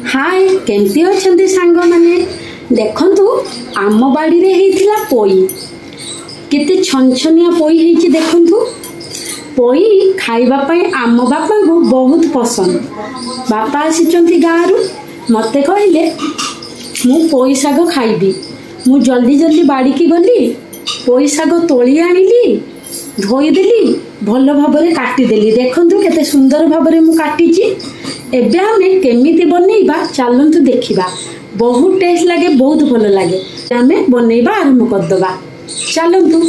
हाय केमती अच्छे सांग मैंने देखु आम बाड़ी रे हेइथिला पोई केते छनछनिया पोई हेइची देखु पोई खाइबा पई आम बापा को बहुत पसंद। बापा आसीचंती गाँव मते कहले मु पोई साग खाइबी। मु जल्दी जल्दी बाड़ी की गली पोई साग तोली आनिली धोईदेली भल भाव काटिदेली। देखु केते सुंदर भाव मु काटिची। एबे आमे केमिति बनैबा चलंतु देखिबा। बहुत टेस्ट लगे बहुत भल लगे। आमे बनैबा आरंभ करदबा चलंतु।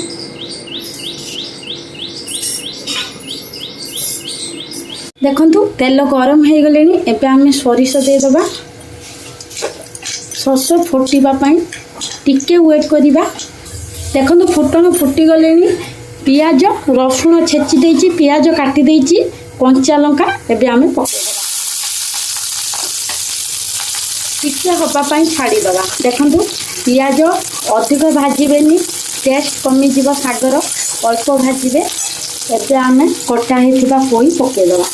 देखंतु तेल गरम हो गले एबे आमे सरिष देदबा। सरस फुटिबा पई टिके वेट करिबा। देखंतु फुटन फुटी गले पियाज रसुण छेची देइची पियाज काटी देइची कंचा लंका एबे आमे पकेदबा। टिके हवा छाड़ी दबा। देखंतु पियाज अधिक भाजबेनी टेस्ट कमी जीव सागर अल्प भाजबे। एबे आमे कटा हेथिबा पोई पकेदबा।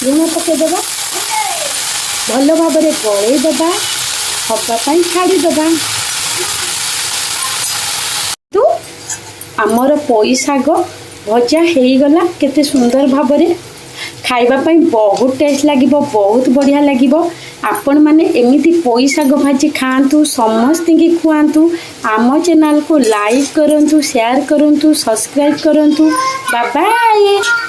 लुण पकेदबा भल भाव गलई दबा हवा छाड़ीदबा। तू आमर पोई साग भजा हेगला केते सुंदर भाव खाइबा पई बहुत टेस्ट लागिबो बहुत बढ़िया लागिबो। आपण माने एमिति पोई साग भाजी खाआंतु समस्त की खुआंतु। आम चैनल को लाइक करंतु शेयर करंतु सब्सक्राइब करंतु। Bye bye.